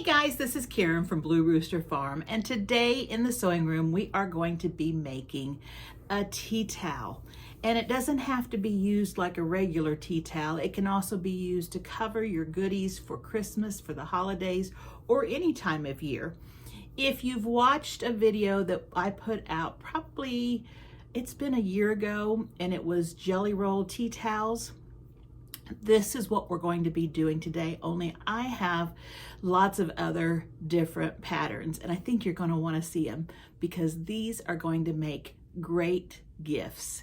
guys, this is Karen from Blue Rooster Farm, and today in the sewing room we are going to be making a tea towel. And it doesn't have to be used like a regular tea towel. It can also be used to cover your goodies for Christmas, for the holidays, or any time of year. If you've watched a video that I put out, probably it's been a year ago, and it was jelly roll tea towels. This is what we're going to be doing today, only I have lots of other different patterns, and I think you're going to want to see them because these are going to make great gifts.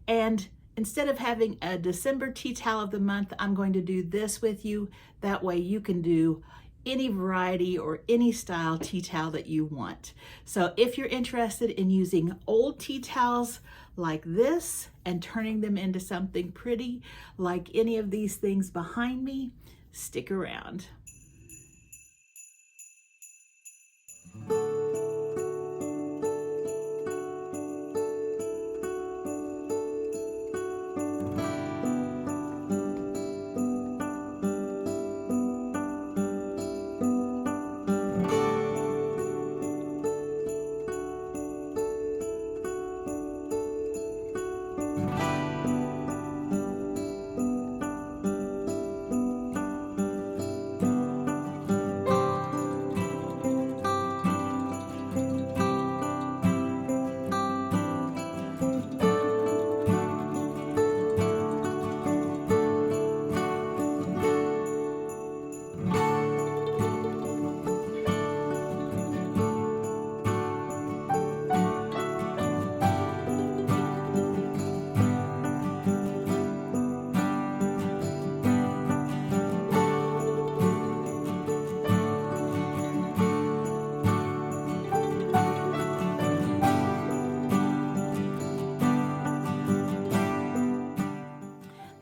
And instead of having a December tea towel of the month, I'm going to do this with you. That way you can do any variety or any style tea towel that you want. So if you're interested in using old tea towels like this and turning them into something pretty like any of these things behind me, stick around.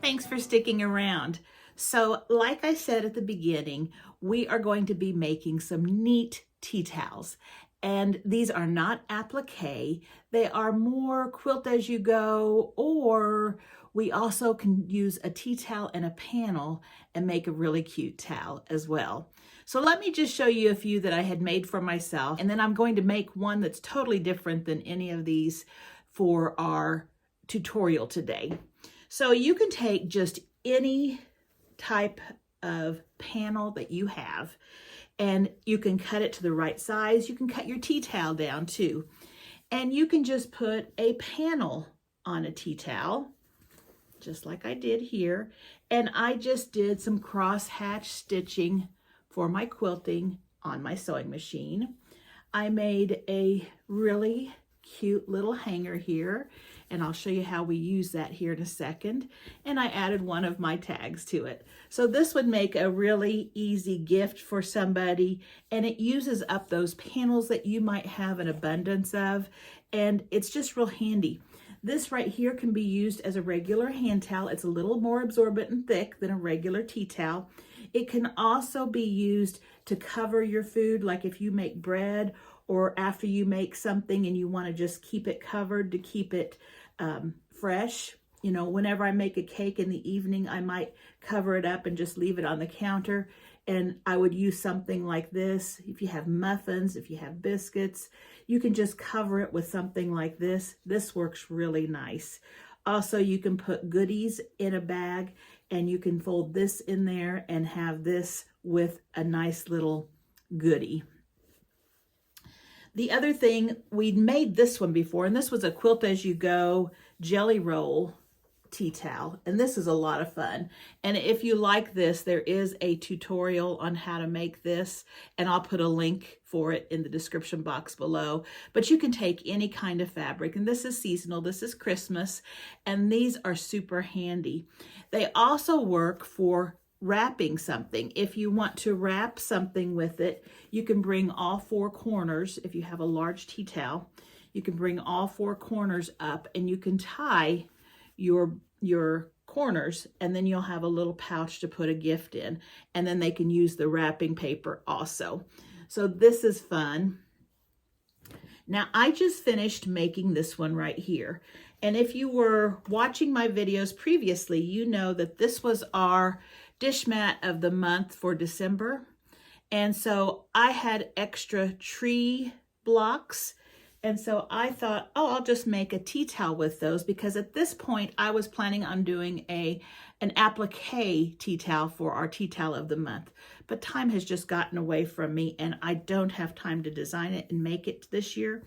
Thanks for sticking around. So like I said at the beginning, we are going to be making some neat tea towels. And these are not applique. They are more quilt-as-you-go, or we also can use a tea towel and a panel and make a really cute towel as well. So let me just show you a few that I had made for myself, and then I'm going to make one that's totally different than any of these for our tutorial today. So you can take just any type of panel that you have, and you can cut it to the right size. You can cut your tea towel down too. And you can just put a panel on a tea towel, just like I did here. And I just did some cross-hatch stitching for my quilting on my sewing machine. I made a really cute little hanger here, and I'll show you how we use that here in a second. And I added one of my tags to it. So this would make a really easy gift for somebody, and it uses up those panels that you might have an abundance of, and it's just real handy. This right here can be used as a regular hand towel. It's a little more absorbent and thick than a regular tea towel. It can also be used to cover your food, like if you make bread or after you make something and you want to just keep it covered to keep it fresh. You know, whenever I make a cake in the evening, I might cover it up and just leave it on the counter. And I would use something like this. If you have muffins, if you have biscuits, you can just cover it with something like this. This works really nice. Also, you can put goodies in a bag, and you can fold this in there and have this with a nice little goodie. The other thing, we'd made this one before, and this was a Quilt-As-You-Go jelly roll tea towel, and this is a lot of fun. And if you like this, there is a tutorial on how to make this, and I'll put a link for it in the description box below. But you can take any kind of fabric, and this is seasonal, this is Christmas, and these are super handy. They also work for wrapping something. If you want to wrap something with it, you can bring all four corners. If you have a large tea towel, you can bring all four corners up, and you can tie your corners, and then you'll have a little pouch to put a gift in, and then they can use the wrapping paper also. So this is fun. Now I just finished making this one right here, and if you were watching my videos previously, you know that this was our dish mat of the month for December. And so I had extra tree blocks. And so I thought, oh, I'll just make a tea towel with those, because at this point I was planning on doing an applique tea towel for our tea towel of the month. But time has just gotten away from me and I don't have time to design it and make it this year.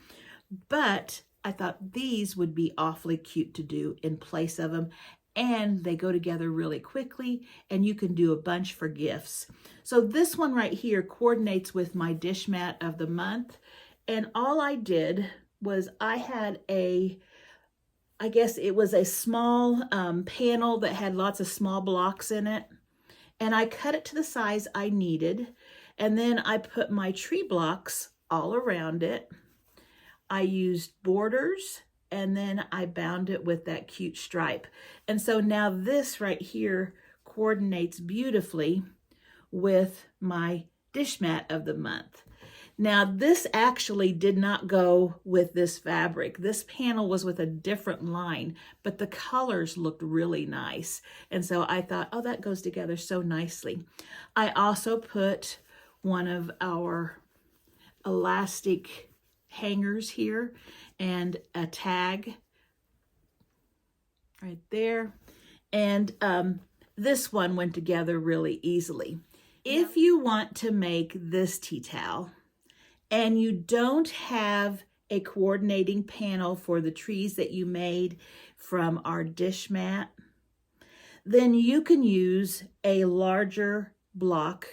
But I thought these would be awfully cute to do in place of them. And they go together really quickly and you can do a bunch for gifts. So this one right here coordinates with my dish mat of the month. And all I did was I had I guess it was a small panel that had lots of small blocks in it. And I cut it to the size I needed. And then I put my tree blocks all around it. I used borders and then I bound it with that cute stripe. And so now this right here coordinates beautifully with my dish mat of the month. Now this actually did not go with this fabric. This panel was with a different line, but the colors looked really nice. And so I thought, oh, that goes together so nicely. I also put one of our elastic hangers here and a tag right there. And this one went together really easily. If you want to make this tea towel and you don't have a coordinating panel for the trees that you made from our dish mat, then you can use a larger block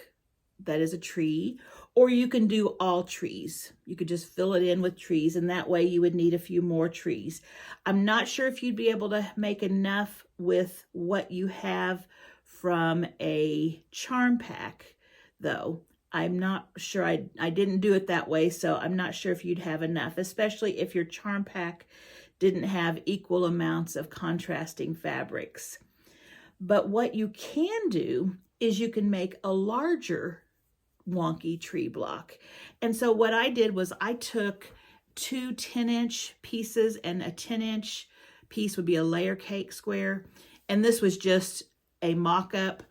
that is a tree, or you can do all trees. You could just fill it in with trees, and that way you would need a few more trees. I'm not sure if you'd be able to make enough with what you have from a charm pack, though. I'm not sure. I didn't do it that way, so I'm not sure if you'd have enough, especially if your charm pack didn't have equal amounts of contrasting fabrics. But what you can do is you can make a larger wonky tree block. And so what I did was I took two 10-inch pieces, and a 10-inch piece would be a layer cake square. And this was just a mock-up.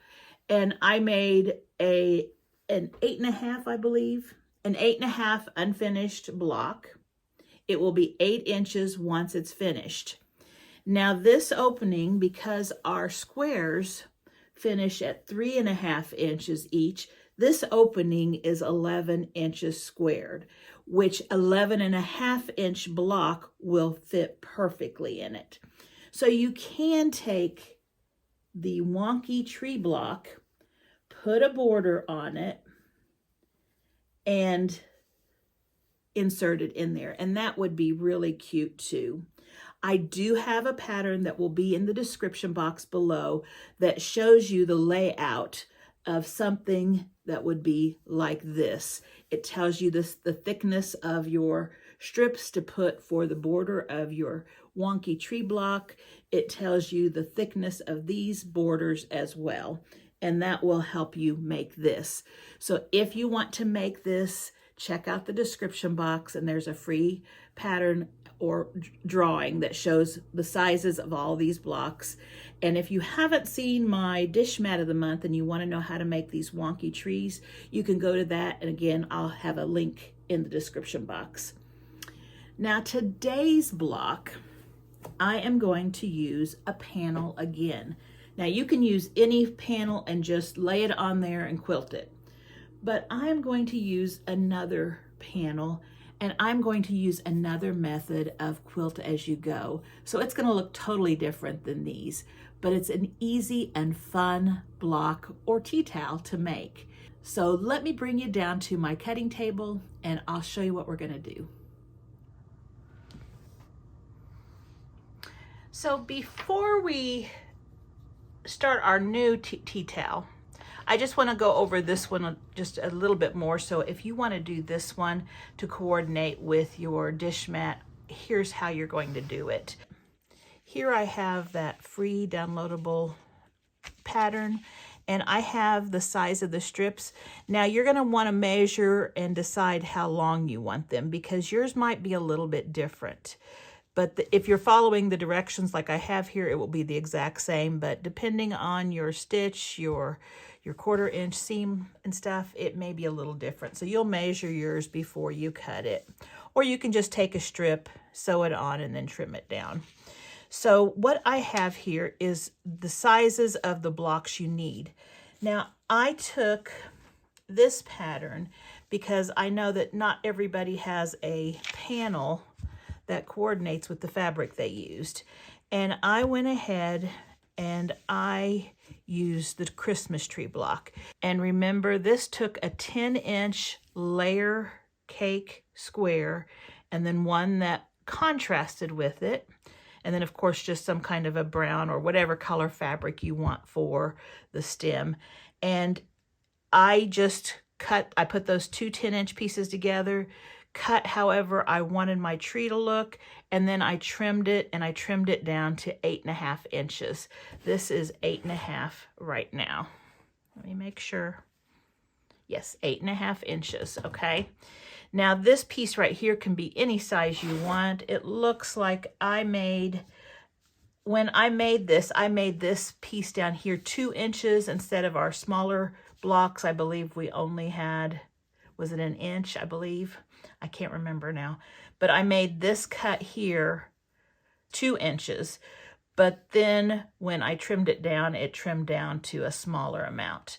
And I made an 8.5, I believe, an 8.5 unfinished block. It will be 8 inches once it's finished. Now this opening, because our squares finish at 3.5 inches each, this opening is 11 inches squared, which 11.5 inch block will fit perfectly in it. So you can take the wonky tree block, put a border on it, and insert it in there. And that would be really cute too. I do have a pattern that will be in the description box below that shows you the layout of something that would be like this. It tells you the thickness of your strips to put for the border of your wonky tree block. It tells you the thickness of these borders as well, and that will help you make this. So if you want to make this, check out the description box, and there's a free pattern or drawing that shows the sizes of all these blocks. And if you haven't seen my dish mat of the month and you want to know how to make these wonky trees, you can go to that. And again, I'll have a link in the description box. Now today's block, I am going to use a panel again. Now you can use any panel and just lay it on there and quilt it. But I'm going to use another panel, and I'm going to use another method of Quilt-As-You-Go. So it's going to look totally different than these, but it's an easy and fun block or tea towel to make. So let me bring you down to my cutting table and I'll show you what we're going to do. So before we start our new tea towel, I just want to go over this one just a little bit more. So if you want to do this one to coordinate with your dish mat, here's how you're going to do it. Here I have that free downloadable pattern, and I have the size of the strips. Now you're going to want to measure and decide how long you want them, because yours might be a little bit different. But if you're following the directions like I have here, it will be the exact same. But depending on your stitch, your your 1/4 inch seam and stuff, it may be a little different. So you'll measure yours before you cut it. Or you can just take a strip, sew it on, and then trim it down. So what I have here is the sizes of the blocks you need. Now, I took this pattern because I know that not everybody has a panel that coordinates with the fabric they used. And I went ahead and I used the Christmas tree block. And remember, this took a 10-inch layer cake square and then one that contrasted with it. And then, of course, just some kind of a brown or whatever color fabric you want for the stem. And I just I put those two 10-inch pieces together, cut however I wanted my tree to look, and then I trimmed it, and I trimmed it down to 8.5 inches. This is 8.5 right now. Let me make sure. Yes, 8.5 inches, okay? Now this piece right here can be any size you want. It looks like when I made this piece down here 2 inches instead of our smaller blocks. I believe we only had, was it 1 inch, I believe? I can't remember now. But I made this cut here 2 inches. But then when I trimmed it trimmed down to a smaller amount.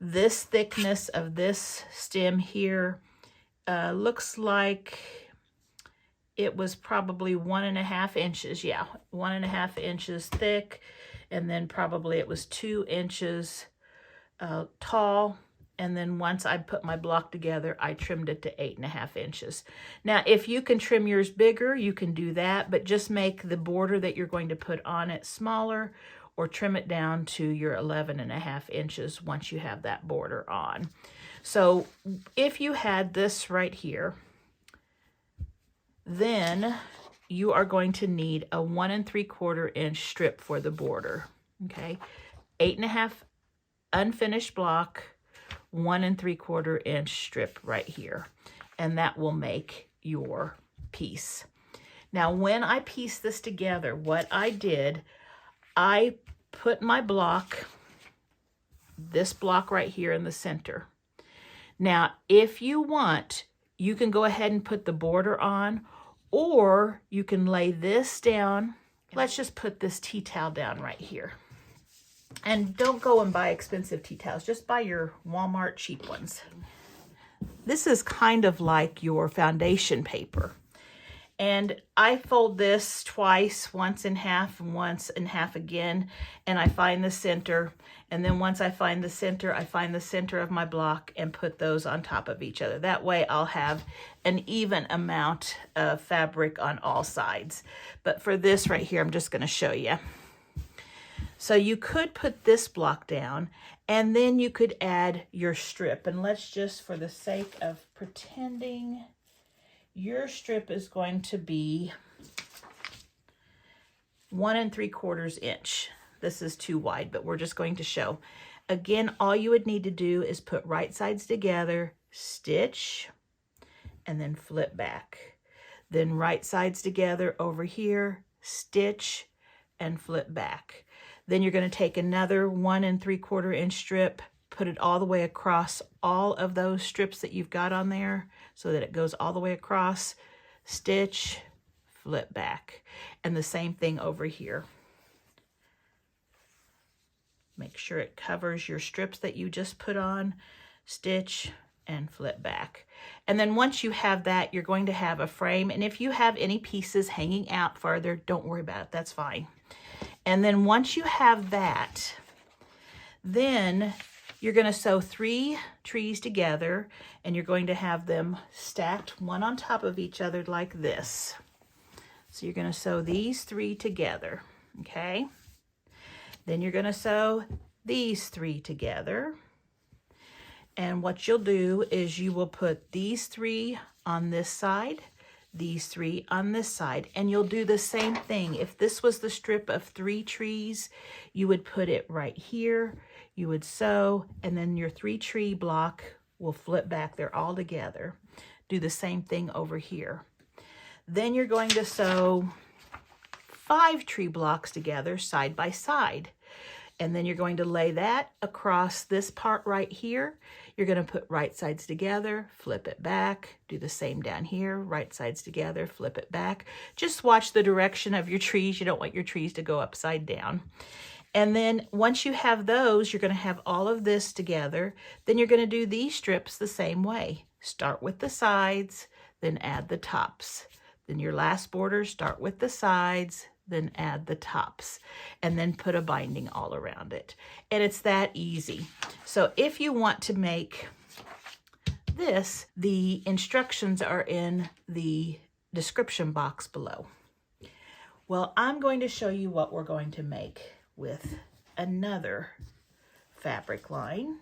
This thickness of this stem here looks like it was probably 1.5 inches. Yeah, 1.5 inches thick. And then probably it was 2 inches tall. And then once I put my block together, I trimmed it to 8.5 inches. Now, if you can trim yours bigger, you can do that, but just make the border that you're going to put on it smaller, or trim it down to your 11.5 inches once you have that border on. So if you had this right here, then you are going to need a 1 3/4 inch strip for the border, okay? 8.5 unfinished block, 1 3/4 inch strip right here, and that will make your piece. Now, when I pieced this together, what I did, I put my block, this block right here in the center. Now, if you want, you can go ahead and put the border on, or you can lay this down. Let's just put this tea towel down right here. And don't go and buy expensive tea towels. Just buy your Walmart cheap ones. This is kind of like your foundation paper. And I fold this twice, once in half and once in half again, and I find the center. And then once I find the center of my block and put those on top of each other. That way I'll have an even amount of fabric on all sides. But for this right here, I'm just going to show you. So you could put this block down, and then you could add your strip. And let's just, for the sake of pretending, your strip is going to be 1 3/4 inch. This is too wide, but we're just going to show. Again, all you would need to do is put right sides together, stitch, and then flip back. Then right sides together over here, stitch, and flip back. Then you're going to take another 1 3/4 inch strip, put it all the way across all of those strips that you've got on there so that it goes all the way across, stitch, flip back. And the same thing over here. Make sure it covers your strips that you just put on, stitch, and flip back. And then once you have that, you're going to have a frame. And if you have any pieces hanging out farther, don't worry about it, that's fine. And then once you have that, then you're going to sew 3 trees together, and you're going to have them stacked one on top of each other like this. So you're going to sew these 3 together, okay? Then you're going to sew these 3 together. And what you'll do is you will put these 3 on this side, these 3 on this side, and you'll do the same thing. If this was the strip of 3 trees, you would put it right here, you would sew, and then your 3 tree block will flip back. They're all together. Do the same thing over here. Then you're going to sew 5 tree blocks together side by side. And then you're going to lay that across this part right here. You're going to put right sides together, flip it back, do the same down here, right sides together, flip it back. Just watch the direction of your trees. You don't want your trees to go upside down. And then once you have those, you're going to have all of this together. Then you're going to do these strips the same way. Start with the sides, then add the tops. Then your last border, start with the sides, then add the tops, and then put a binding all around it. And it's that easy. So if you want to make this, the instructions are in the description box below. Well, I'm going to show you what we're going to make with another fabric line.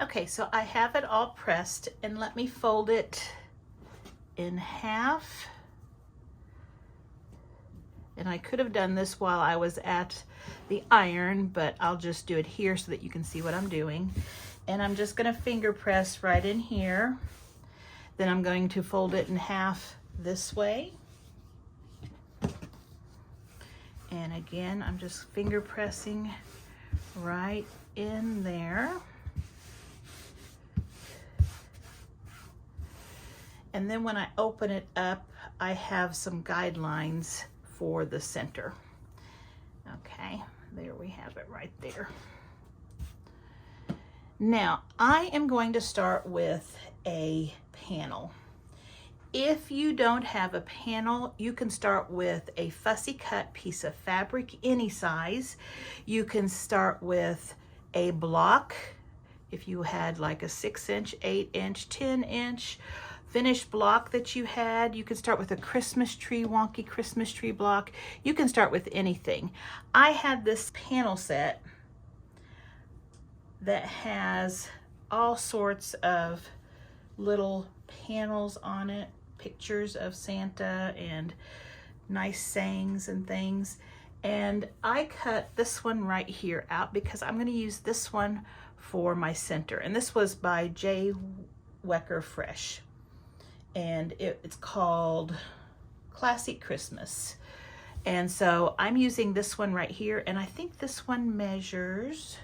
Okay, so I have it all pressed, and let me fold it in half. And I could have done this while I was at the iron, but I'll just do it here so that you can see what I'm doing. And I'm just going to finger press right in here. Then I'm going to fold it in half this way. And again, I'm just finger pressing right in there. And then when I open it up, I have some guidelines for the center. Okay, there we have it right there. Now, I am going to start with a panel. If you don't have a panel, you can start with a fussy cut piece of fabric, any size. You can start with a block. If you had like a 6-inch, 8-inch, 10-inch, finished block that you had. You can start with a Christmas tree, wonky Christmas tree block. You can start with anything. I had this panel set that has all sorts of little panels on it, pictures of Santa and nice sayings and things. And I cut this one right here out because I'm going to use this one for my center. And this was by J. Wecker Fresh. And it's called Classic Christmas. And so I'm using this one right here, and I think this one measures,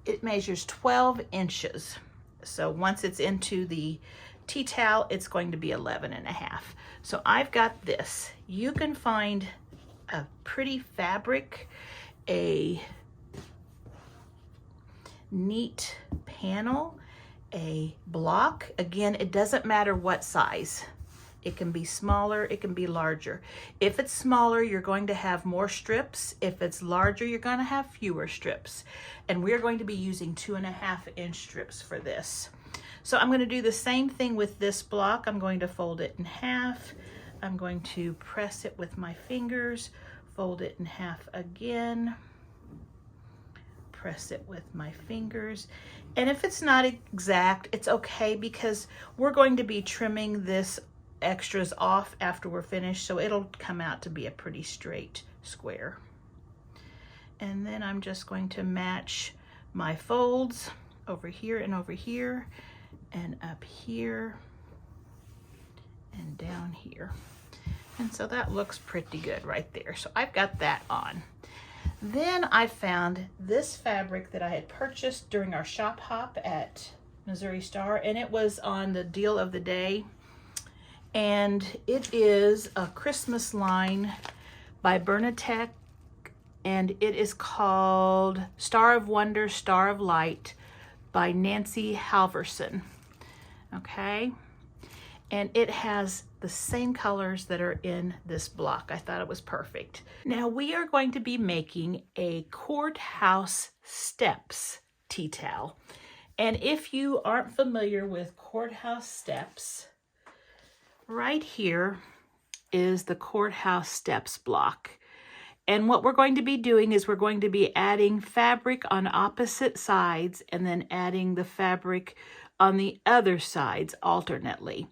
it measures 12 inches. So once it's into the tea towel, it's going to be 11.5. So I've got this. You can find a pretty fabric, a neat panel, a block. Again, it doesn't matter what size. It can be smaller, it can be larger. If it's smaller, you're going to have more strips. If it's larger, you're going to have fewer strips. And we're going to be using 2.5-inch strips for this. So I'm going to do the same thing with this block. I'm going to fold it in half. I'm going to press it with my fingers, fold it in half again, press it with my fingers. And if it's not exact, it's okay because we're going to be trimming this extras off after we're finished, so it'll come out to be a pretty straight square. And then I'm just going to match my folds over here and up here and down here. And so that looks pretty good right there. So I've got that on. Then I found this fabric that I had purchased during our shop hop at Missouri Star, and it was on the deal of the day. And it is a Christmas line by Bernatech, and it is called Star of Wonder, Star of Light by Nancy Halverson. Okay, and it has the same colors that are in this block. I thought it was perfect. Now we are going to be making a courthouse steps tea towel. And if you aren't familiar with courthouse steps, right here is the courthouse steps block. And what we're going to be doing is we're going to be adding fabric on opposite sides and then adding the fabric on the other sides alternately.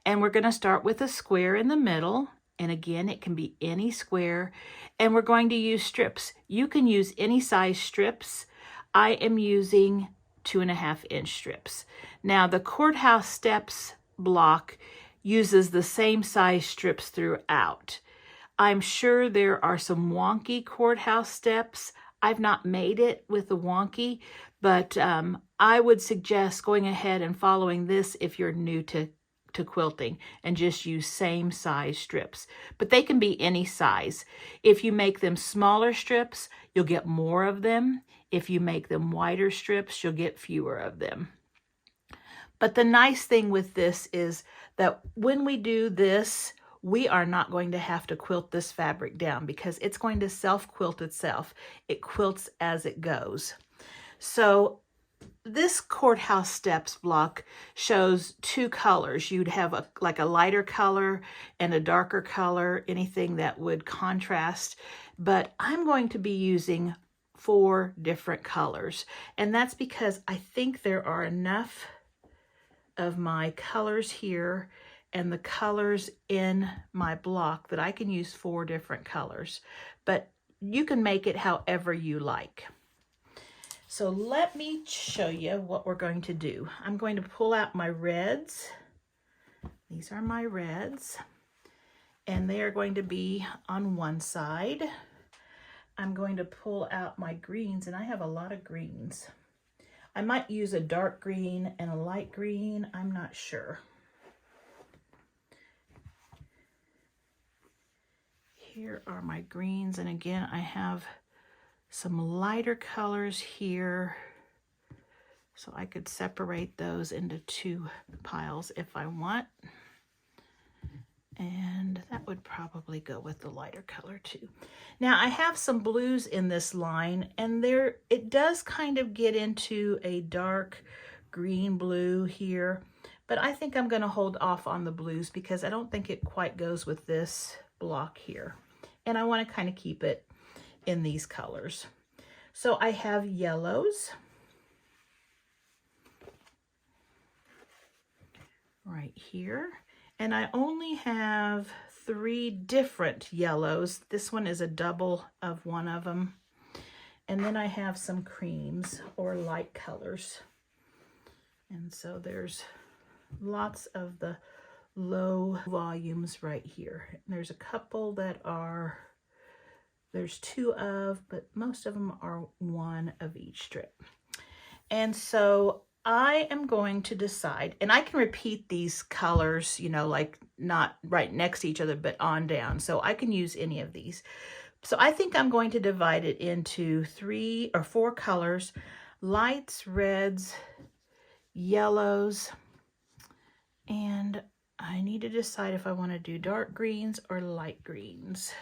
And we're going to start with a square in the middle. And again, it can be any square. And we're going to use strips. You can use any size strips. I am using 2.5-inch strips. Now the courthouse steps block uses the same size strips throughout. I'm sure there are some wonky courthouse steps. I've not made it with the wonky, but I would suggest going ahead and following this if you're new to quilting, and just use same size strips. But they can be any size. If you make them smaller strips, you'll get more of them. If you make them wider strips, you'll get fewer of them. But the nice thing with this is that when we do this, we are not going to have to quilt this fabric down because it's going to self-quilt itself. It quilts as it goes. So this courthouse steps block shows two colors. You'd have like a lighter color and a darker color, anything that would contrast. But I'm going to be using 4 different colors. And that's because I think there are enough of my colors here and the colors in my block that I can use 4 different colors. But you can make it however you like. So let me show you what we're going to do. I'm going to pull out my reds. These are my reds, and they are going to be on one side. I'm going to pull out my greens, and I have a lot of greens. I might use a dark green and a light green, I'm not sure. Here are my greens, and again, I have some lighter colors here, so I could separate those into 2 piles if I want. And that would probably go with the lighter color too. Now I have some blues in this line, and there it does kind of get into a dark green blue here, but I think I'm going to hold off on the blues because I don't think it quite goes with this block here. And I want to kind of keep it in these colors. So I have yellows right here, and I only have 3 different yellows. This one is a double of one of them. And then I have some creams or light colors. And so there's lots of the low volumes right here. And there's a couple that are, there's 2 of, but most of them are 1 of each strip. And so I am going to decide, and I can repeat these colors, you know, like not right next to each other, but on down. So I can use any of these. So I think I'm going to divide it into 3 or 4 colors: lights, reds, yellows, and I need to decide if I want to do dark greens or light greens.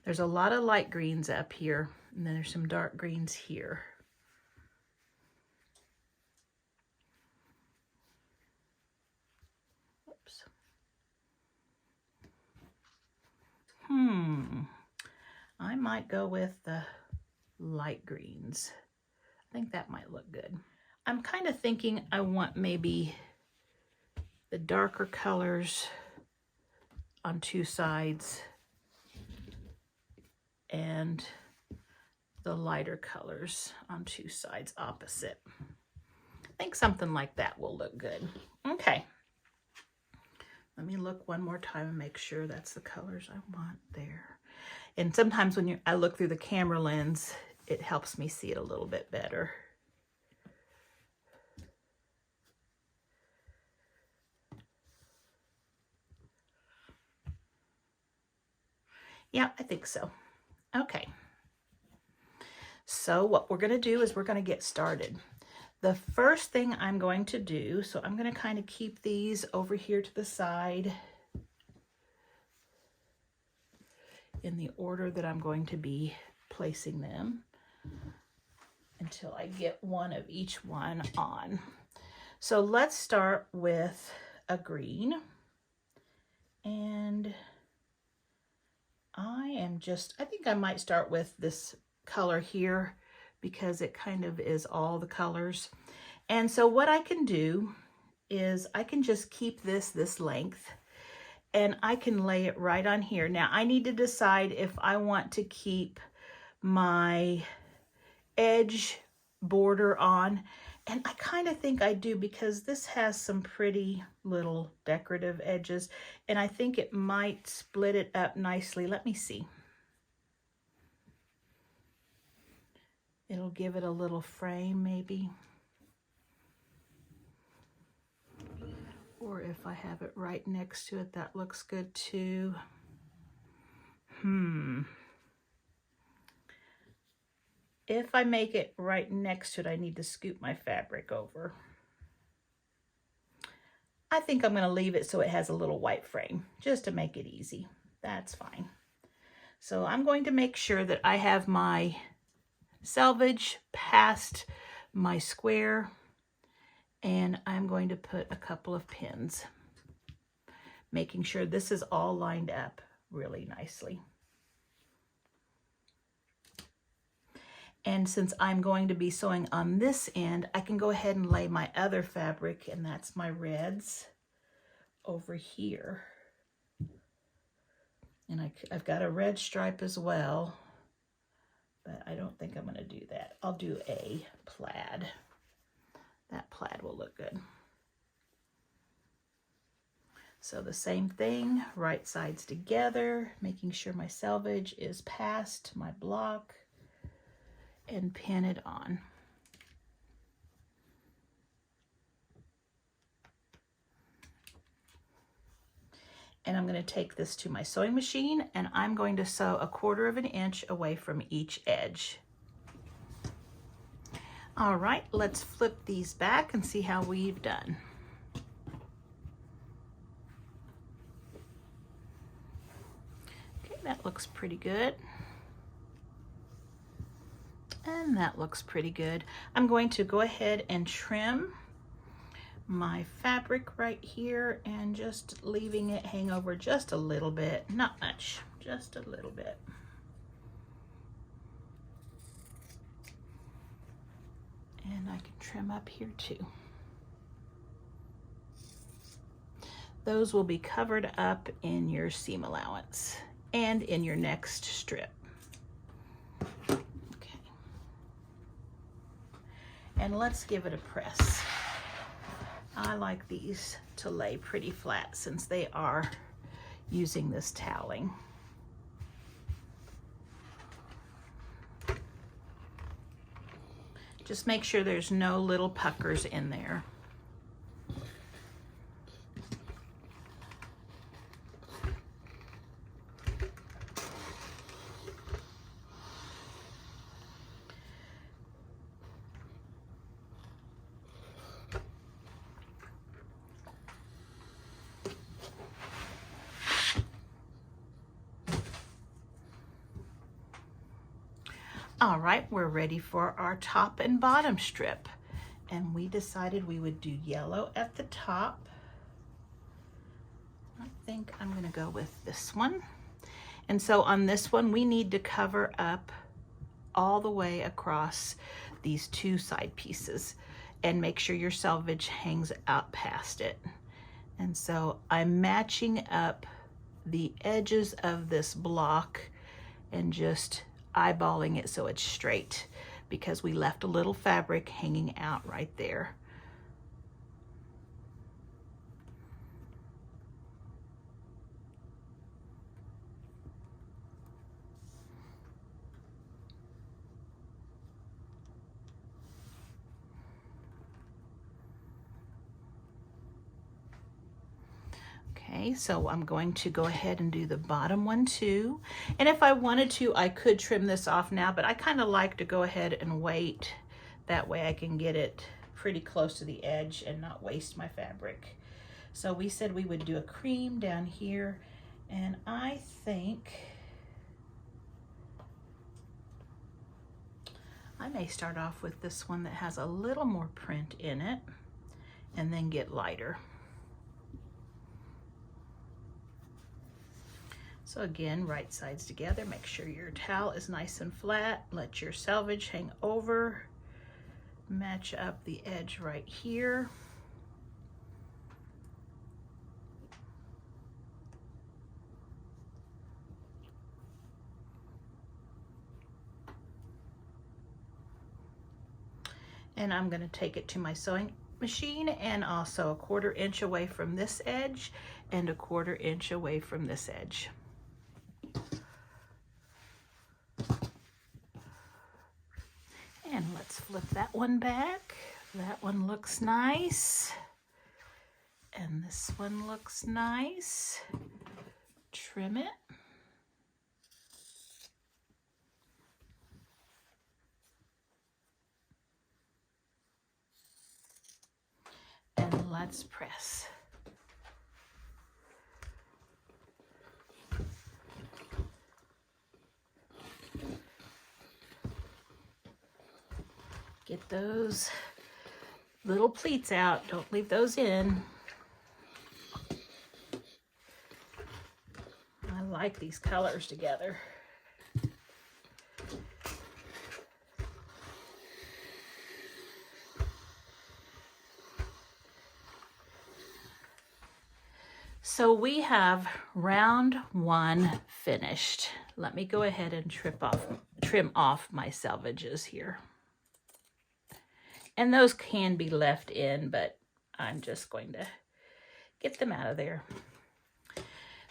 There's a lot of light greens up here, and then there's some dark greens here. Oops. I might go with the light greens. I think that might look good. I'm kind of thinking I want maybe the darker colors on 2 sides and the lighter colors on 2 sides opposite. I think something like that will look good. Okay. Let me look one more time and make sure that's the colors I want there. And sometimes when I look through the camera lens, it helps me see it a little bit better. Yeah, I think so. Okay. So what we're going to do is we're going to get started. The first thing I'm going to do, so I'm going to kind of keep these over here to the side in the order that I'm going to be placing them until I get one of each one on. So let's start with a green, and I think I might start with this color here because it kind of is all the colors. And so what I can do is I can just keep this length, and I can lay it right on here. Now I need to decide if I want to keep my edge border on. And I kind of think I do because this has some pretty little decorative edges, and I think it might split it up nicely. Let me see. It'll give it a little frame maybe. Or if I have it right next to it, that looks good too. If I make it right next to it, I need to scoop my fabric over. I think I'm going to leave it so it has a little white frame, just to make it easy. That's fine. So I'm going to make sure that I have my selvage past my square, and I'm going to put a couple of pins, making sure this is all lined up really nicely. And since I'm going to be sewing on this end, I can go ahead and lay my other fabric, and that's my reds, over here. And I've got a red stripe as well, but I don't think I'm going to do that. I'll do a plaid. That plaid will look good. So the same thing, right sides together, making sure my selvage is past my block, and pin it on. And I'm going to take this to my sewing machine, and I'm going to sew 1/4 of an inch away from each edge. All right, let's flip these back and see how we've done. Okay, that looks pretty good. And that looks pretty good. I'm going to go ahead and trim my fabric right here and just leaving it hang over just a little bit, not much, just a little bit. And I can trim up here too. Those will be covered up in your seam allowance and in your next strip. Okay. And let's give it a press. I like these to lay pretty flat since they are using this toweling. Just make sure there's no little puckers in there. All right, we're ready for our top and bottom strip. And we decided we would do yellow at the top. I think I'm gonna go with this one. And so on this one, we need to cover up all the way across these 2 side pieces and make sure your selvage hangs out past it. And so I'm matching up the edges of this block and just eyeballing it so it's straight, because we left a little fabric hanging out right there. Okay, so I'm going to go ahead and do the bottom one too. And if I wanted to, I could trim this off now, but I kind of like to go ahead and wait. That way I can get it pretty close to the edge and not waste my fabric. So we said we would do a cream down here, and I think I may start off with this one that has a little more print in it and then get lighter. So again, right sides together, make sure your towel is nice and flat, let your selvage hang over, match up the edge right here. And I'm going to take it to my sewing machine, and also a 1/4 inch away from this edge and a 1/4 inch away from this edge. And let's flip that one back. That one looks nice. And this one looks nice. Trim it. And let's press. Get those little pleats out. Don't leave those in. I like these colors together. So we have round 1 finished. Let me go ahead and trim off my selvages here. And those can be left in, but I'm just going to get them out of there.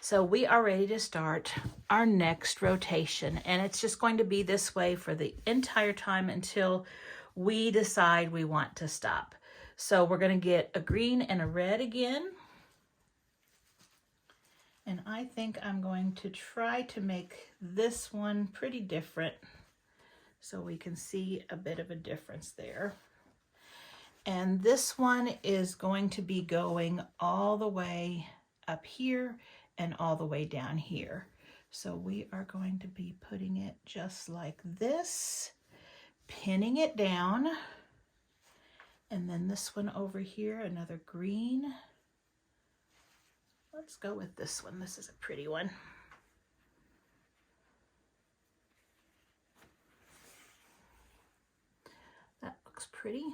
So we are ready to start our next rotation, and it's just going to be this way for the entire time until we decide we want to stop. So we're going to get a green and a red again. And I think I'm going to try to make this one pretty different so we can see a bit of a difference there. And this one is going to be going all the way up here and all the way down here. So we are going to be putting it just like this, pinning it down. And then this one over here, another green. Let's go with this one. This is a pretty one. That looks pretty.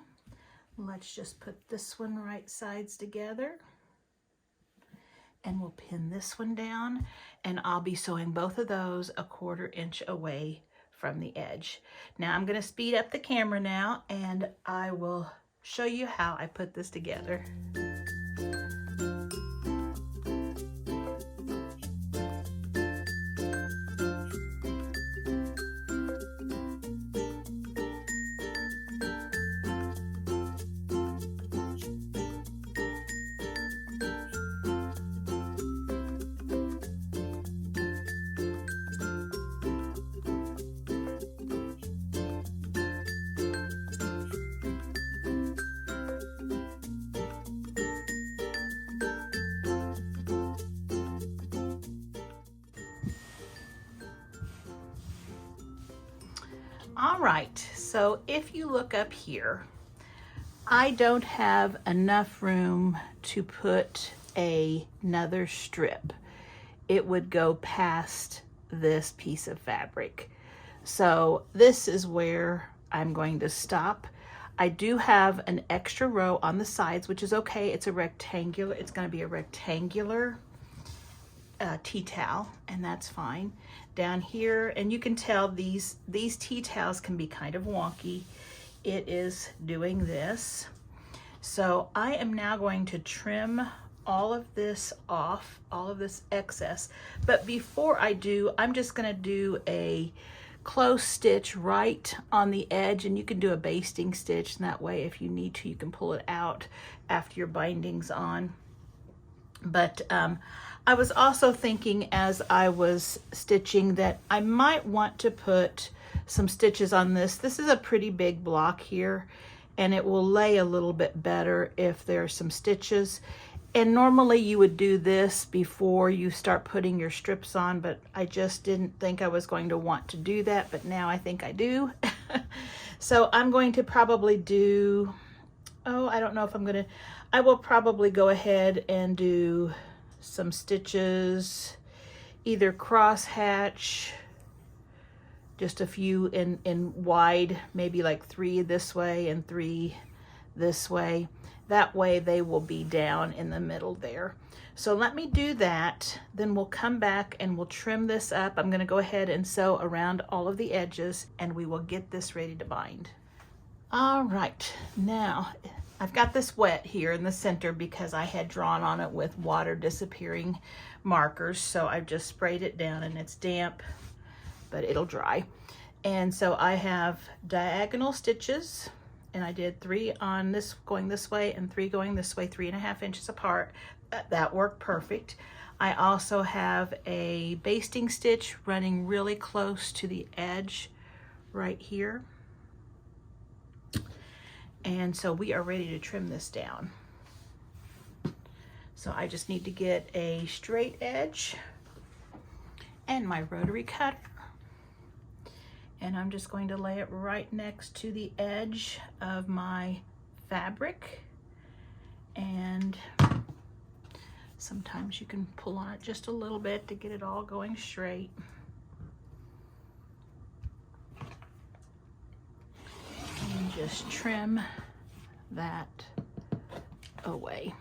Let's just put this one right sides together. And we'll pin this one down. And I'll be sewing both of those a 1/4 inch away from the edge. Now I'm going to speed up the camera now, and I will show you how I put this together. All right, so if you look up here, I don't have enough room to put another strip. It would go past this piece of fabric. So this is where I'm going to stop. I do have an extra row on the sides, which is okay. It's a rectangular, it's going to be a rectangular tea towel, and that's fine. Down here, and you can tell these tea towels can be kind of wonky. It is doing this. So I am now going to trim all of this off, all of this excess. But before I do, I'm just going to do a close stitch right on the edge, and you can do a basting stitch, and that way if you need to, you can pull it out after your binding's on. But I was also thinking as I was stitching that I might want to put some stitches on this. This is a pretty big block here, and it will lay a little bit better if there are some stitches. And normally you would do this before you start putting your strips on, but I just didn't think I was going to want to do that, but now I think I do. So I'm going to probably do, I don't know if I'm going to, I will probably go ahead and do some stitches, either cross hatch, just a few in wide, maybe like 3 this way and 3 this way. That way they will be down in the middle there. So let me do that, then we'll come back and we'll trim this up. I'm going to go ahead and sew around all of the edges, and we will get this ready to bind. All right, now I've got this wet here in the center because I had drawn on it with water disappearing markers. So I've just sprayed it down and it's damp, but it'll dry. And so I have diagonal stitches, and I did 3 on this going this way and 3 going this way, 3.5 inches apart. That worked perfect. I also have a basting stitch running really close to the edge right here. And so we are ready to trim this down. So I just need to get a straight edge and my rotary cutter. And I'm just going to lay it right next to the edge of my fabric. And sometimes you can pull on it just a little bit to get it all going straight. And just trim that away.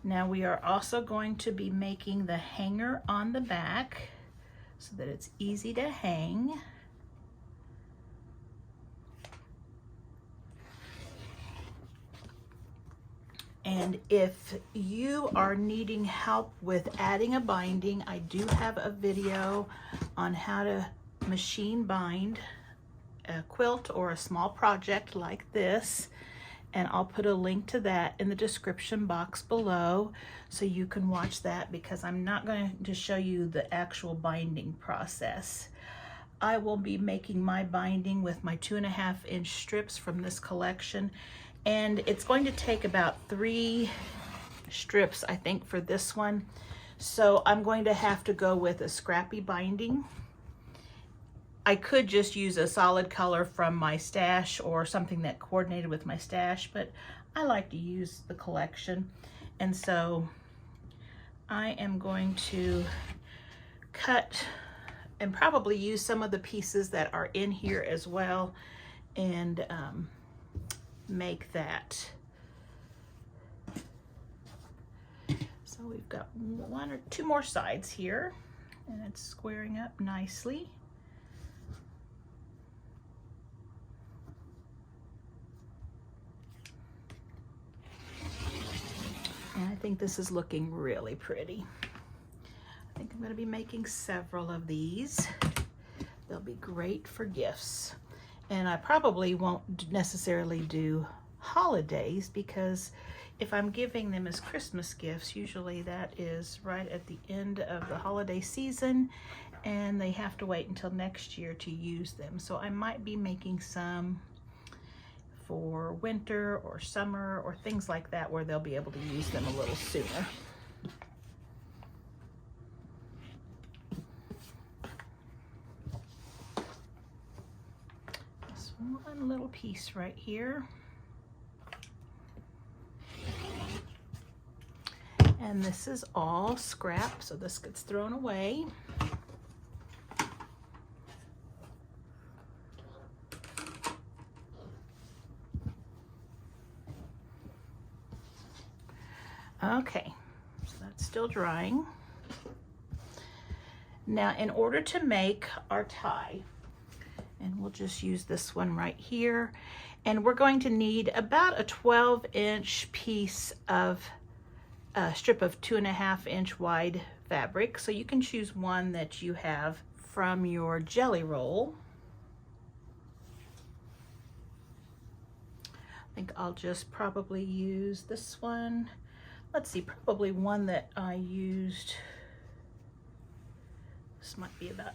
Now we are also going to be making the hanger on the back so that it's easy to hang. And if you are needing help with adding a binding, I do have a video on how to machine bind a quilt or a small project like this, and I'll put a link to that in the description box below so you can watch that, because I'm not going to show you the actual binding process. I will be making my binding with my 2.5-inch strips from this collection, and it's going to take about 3 strips, I think, for this one. So I'm going to have to go with a scrappy binding. I could just use a solid color from my stash or something that coordinated with my stash, but I like to use the collection. And so I am going to cut and probably use some of the pieces that are in here as well, and make that. So we've got 1 or 2 more sides here, and it's squaring up nicely. And I think this is looking really pretty. I think I'm going to be making several of these. They'll be great for gifts. And I probably won't necessarily do holidays, because if I'm giving them as Christmas gifts, usually that is right at the end of the holiday season, and they have to wait until next year to use them. So I might be making some for winter or summer or things like that, where they'll be able to use them a little sooner. Just one little piece right here. And this is all scrap, so this gets thrown away. Okay, so that's still drying. Now, in order to make our tie, and we'll just use this one right here, and we're going to need about a 12-inch piece of a strip of 2.5-inch wide fabric. So you can choose one that you have from your jelly roll. I think I'll just probably use this one. Let's see, probably one that I used. This might be about,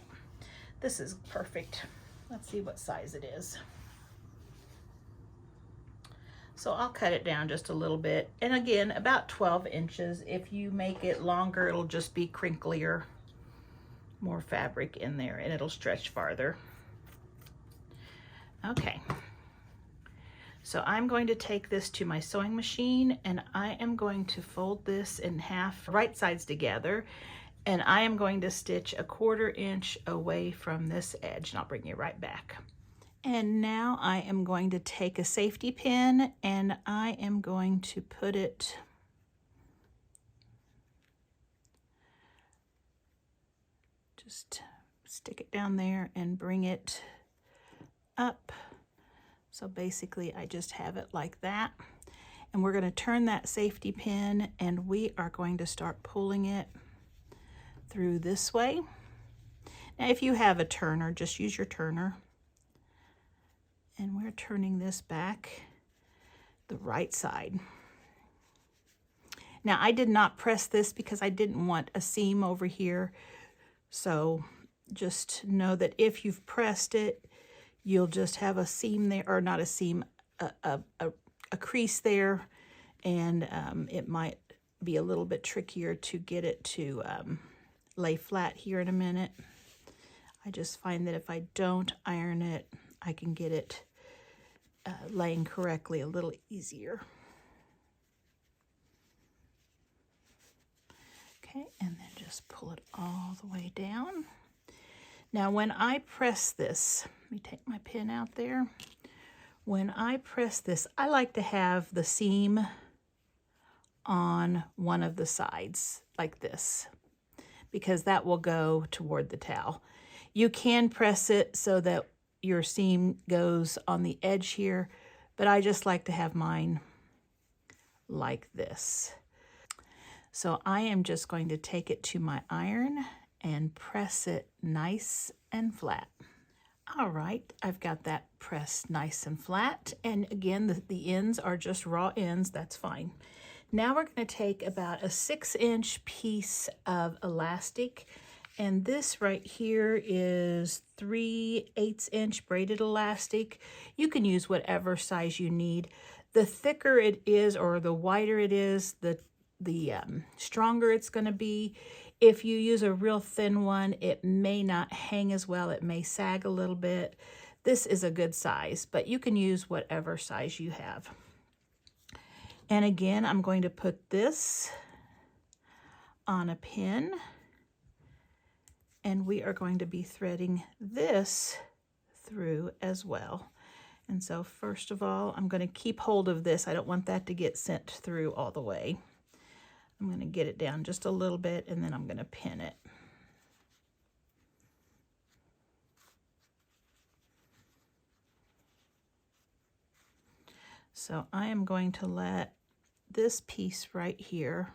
this is perfect. Let's see what size it is. So I'll cut it down just a little bit. And again, about 12 inches. If you make it longer, it'll just be crinklier, more fabric in there, and it'll stretch farther. Okay. So I'm going to take this to my sewing machine, and I am going to fold this in half, right sides together, and I am going to stitch a 1/4 inch away from this edge, and I'll bring you right back. And now I am going to take a safety pin, and I am going to put it just stick it down there and bring it up. So basically I just have it like that. And we're going to turn that safety pin and we are going to start pulling it through this way. Now if you have a turner, just use your turner. And we're turning this back the right side. Now I did not press this because I didn't want a seam over here. So just know that if you've pressed it, you'll just have a seam there, or not a seam, a crease there, and it might be a little bit trickier to get it to lay flat here in a minute. I just find that if I don't iron it, I can get it laying correctly a little easier. Okay, and then just pull it all the way down. Now when I press this, let me take my pin out there. When I press this, I like to have the seam on one of the sides like this, because that will go toward the towel. You can press it so that your seam goes on the edge here, but I just like to have mine like this. So I am just going to take it to my iron and press it nice and flat. All right, I've got that pressed nice and flat. And again, the ends are just raw ends, that's fine. Now we're going to take about a 6-inch piece of elastic. And this right here is 3/8" braided elastic. You can use whatever size you need. The thicker it is, or the wider it is, the stronger it's going to be. If you use a real thin one, it may not hang as well. It may sag a little bit. This is a good size, but you can use whatever size you have. And again, I'm going to put this on a pin, and we are going to be threading this through as well. And so first of all, I'm going to keep hold of this. I don't want that to get sent through all the way. I'm going to get it down just a little bit, and then I'm going to pin it. So I am going to let this piece right here,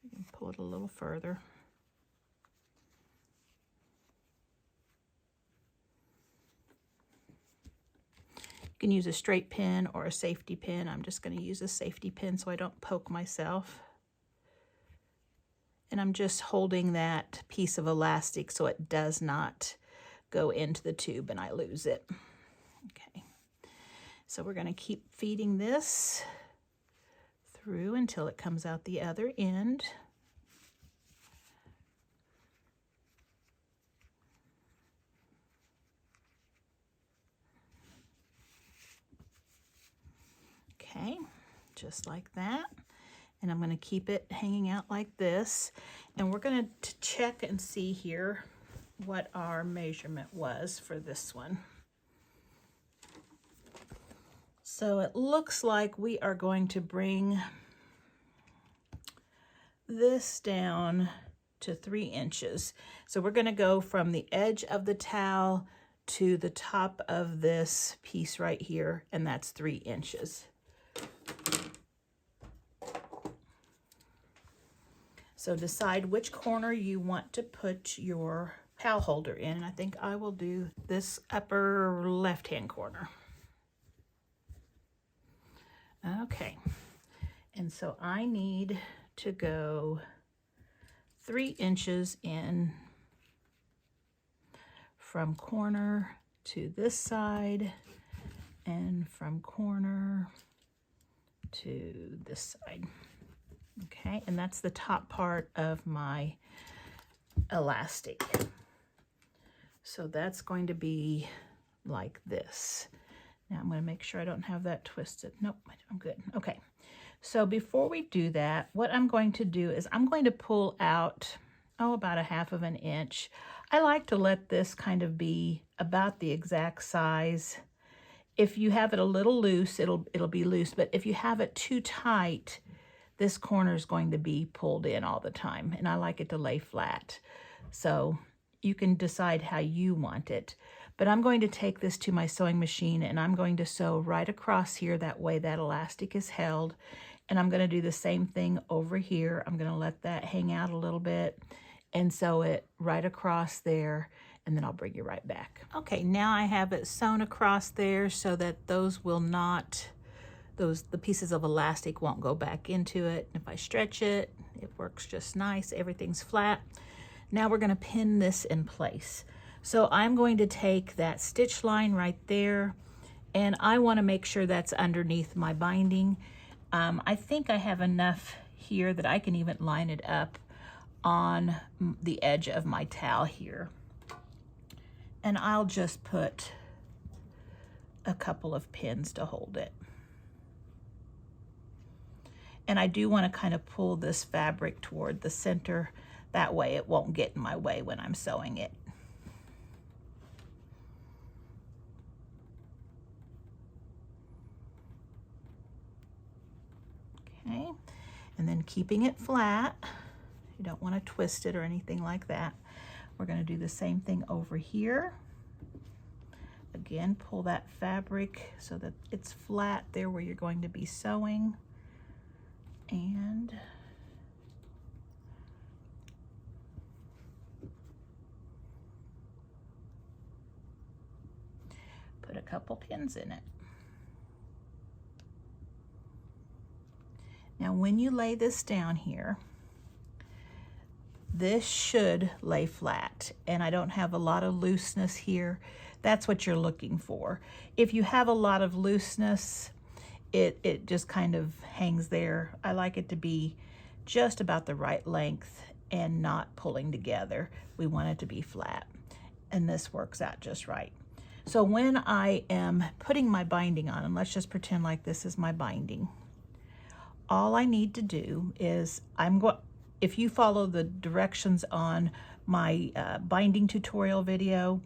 you can pull it a little further. You can use a straight pin or a safety pin. I'm just going to use a safety pin so I don't poke myself. And I'm just holding that piece of elastic so it does not go into the tube and I lose it. Okay, so we're going to keep feeding this through until it comes out the other end. Okay, just like that. And I'm going to keep it hanging out like this. And we're going to check and see here what our measurement was for this one. So it looks like we are going to bring this down to 3 inches. So we're going to go from the edge of the towel to the top of this piece right here, and that's 3 inches. So decide which corner you want to put your towel holder in. I think I will do this upper left-hand corner. Okay, and so I need to go 3 inches in from corner to this side and from corner to this side. Okay, and that's the top part of my elastic. So that's going to be like this. Now I'm going to make sure I don't have that twisted. Nope, I'm good. Okay, so before we do that, what I'm going to do is I'm going to pull out, about 1/2 inch. I like to let this kind of be about the exact size. If you have it a little loose, it'll be loose, but if you have it too tight, this corner is going to be pulled in all the time, and I like it to lay flat. So you can decide how you want it. But I'm going to take this to my sewing machine and I'm going to sew right across here. That way that elastic is held. And I'm going to do the same thing over here. I'm going to let that hang out a little bit and sew it right across there. And then I'll bring you right back. Okay, now I have it sewn across there so that those will not, the pieces of elastic won't go back into it. If I stretch it, it works just nice. Everything's flat. Now we're going to pin this in place. So I'm going to take that stitch line right there, and I want to make sure that's underneath my binding. I think I have enough here that I can even line it up on the edge of my towel here. And I'll just put a couple of pins to hold it. And I do want to kind of pull this fabric toward the center. That way it won't get in my way when I'm sewing it. Okay, and then keeping it flat. You don't want to twist it or anything like that. We're going to do the same thing over here. Again, pull that fabric so that it's flat there where you're going to be sewing. And put a couple pins in it. Now when you lay this down here, this should lay flat, and I don't have a lot of looseness here. That's what you're looking for. If you have a lot of looseness, it just kind of hangs there. I like it to be just about the right length and not pulling together. We want it to be flat, and this works out just right. So when I am putting my binding on, and let's just pretend like this is my binding, all I need to do is if you follow the directions on my binding tutorial video,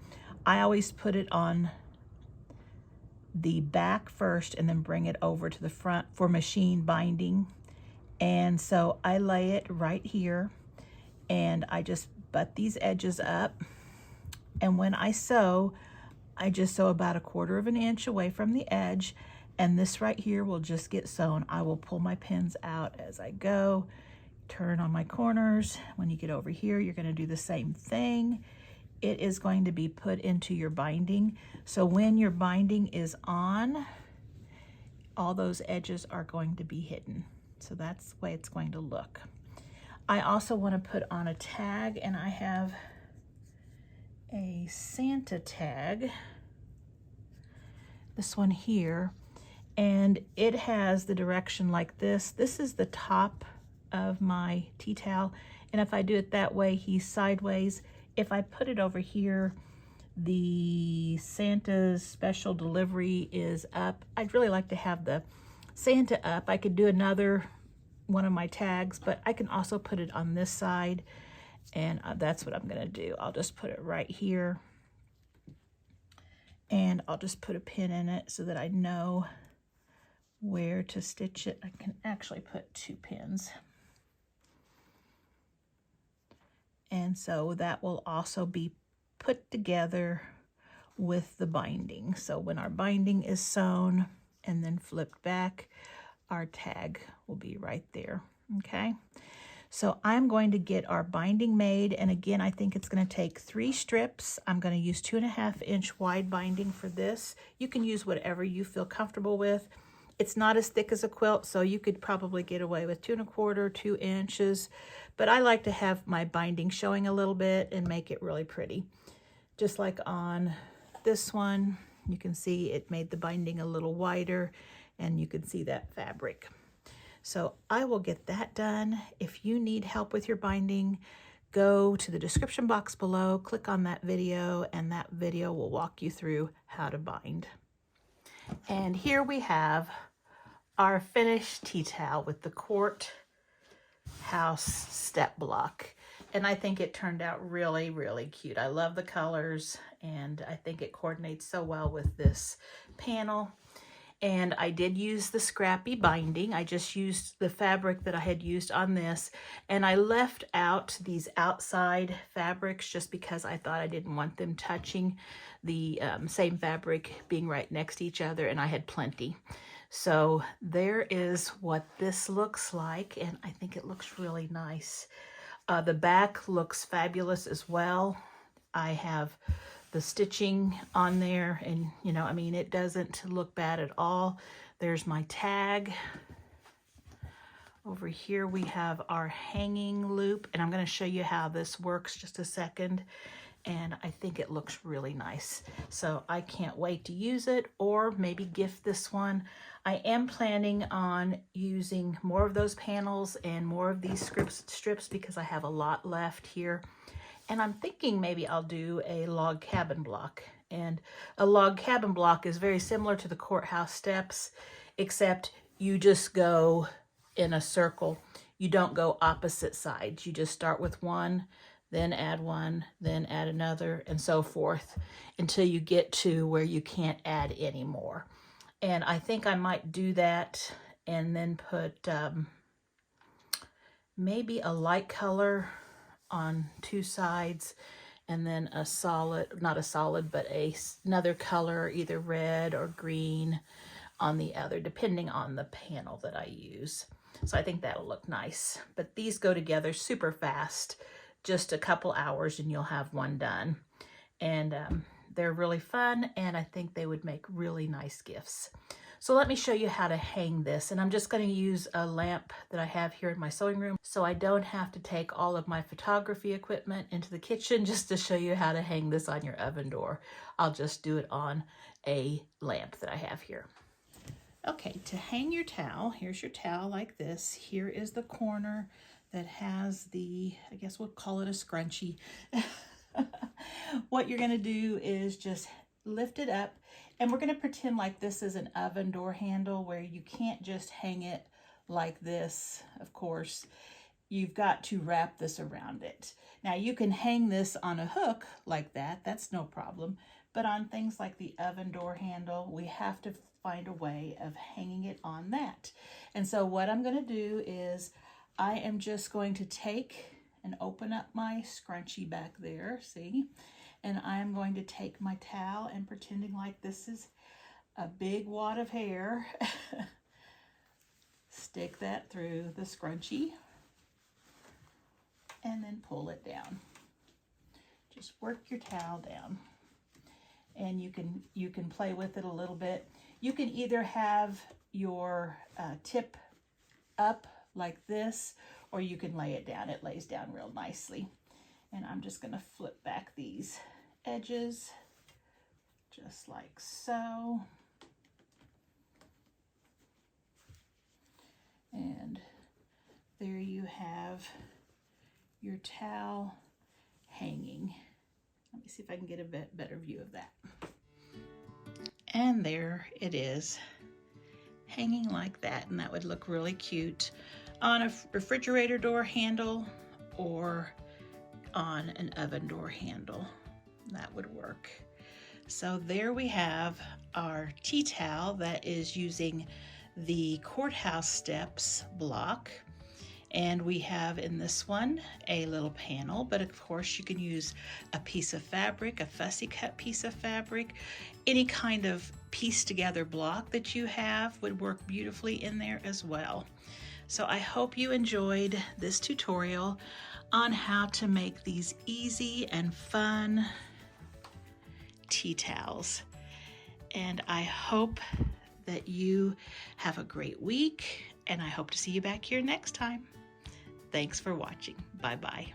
I always put it on the back first and then bring it over to the front for machine binding. And so I lay it right here and I just butt these edges up. And when I sew, I just sew about 1/4 inch away from the edge, and this right here will just get sewn. I will pull my pins out as I go, turn on my corners. When you get over here, you're going to do the same thing. It is going to be put into your binding. So when your binding is on, all those edges are going to be hidden. So that's the way it's going to look. I also want to put on a tag, and I have a Santa tag, this one here, and it has the direction like this. This is the top of my tea towel, and if I do it that way, he's sideways. If I put it over here, the Santa's special delivery is up. I'd really like to have the Santa up. I could do another one of my tags, but I can also put it on this side, and that's what I'm gonna do. I'll just put it right here, and I'll just put a pin in it so that I know where to stitch it. I can actually put 2 pins. And so that will also be put together with the binding. So when our binding is sewn and then flipped back, our tag will be right there, okay? So I'm going to get our binding made, and again, I think it's going to take 3 strips. I'm going to use 2.5 inch wide binding for this. You can use whatever you feel comfortable with. It's not as thick as a quilt, so you could probably get away with 2 1/4, 2 inches. But I like to have my binding showing a little bit and make it really pretty. Just like on this one, you can see it made the binding a little wider, and you can see that fabric. So I will get that done. If you need help with your binding, go to the description box below, click on that video, and that video will walk you through how to bind. And here we have our finished tea towel with the court house step block. And I think it turned out really, really cute. I love the colors, and I think it coordinates so well with this panel. And I did use the scrappy binding. I just used the fabric that I had used on this, and I left out these outside fabrics just because I thought I didn't want them touching the same fabric being right next to each other, and I had plenty. So there is what this looks like, and I think it looks really nice. The back looks fabulous as well. I have the stitching on there, and you know, I mean, it doesn't look bad at all. There's my tag. Over here we have our hanging loop, and I'm going to show you how this works just a second. And I think it looks really nice. So I can't wait to use it, or maybe gift this one. I am planning on using more of those panels and more of these strips because I have a lot left here. And I'm thinking maybe I'll do a log cabin block. And a log cabin block is very similar to the courthouse steps, except you just go in a circle. You don't go opposite sides. You just start with one, then add one, then add another, and so forth until you get to where you can't add any more. And I think I might do that and then put maybe a light color on two sides, and then a solid, not a solid, but another color, either red or green on the other, depending on the panel that I use. So I think that'll look nice. But these go together super fast, just a couple hours and you'll have one done. And they're really fun, and I think they would make really nice gifts. So let me show you how to hang this, and I'm just going to use a lamp that I have here in my sewing room so I don't have to take all of my photography equipment into the kitchen just to show you how to hang this on your oven door. I'll just do it on a lamp that I have here. Okay, to hang your towel, here's your towel like this. Here is the corner that has the, I guess we'll call it a scrunchie. What you're going to do is just lift it up, and we're going to pretend like this is an oven door handle where you can't just hang it like this. Of course, you've got to wrap this around it. Now you can hang this on a hook like that, that's no problem, but on things like the oven door handle, we have to find a way of hanging it on that. And so what I'm going to do is I am just going to take and open up my scrunchie back there, see? And I'm going to take my towel and pretending like this is a big wad of hair. Stick that through the scrunchie and then pull it down. Just work your towel down. And you can play with it a little bit. You can either have your tip up like this, or you can lay it down. It lays down real nicely. And I'm just going to flip back these edges just like so. And there you have your towel hanging. Let me see if I can get a bit better view of that. And there it is, hanging like that, and that would look really cute on a refrigerator door handle or on an oven door handle. That would work. So there we have our tea towel that is using the courthouse steps block. And we have in this one a little panel, but of course you can use a piece of fabric, a fussy cut piece of fabric, any kind of piece together block that you have would work beautifully in there as well. So I hope you enjoyed this tutorial on how to make these easy and fun tea towels. And I hope that you have a great week, and I hope to see you back here next time. Thanks for watching. Bye-bye.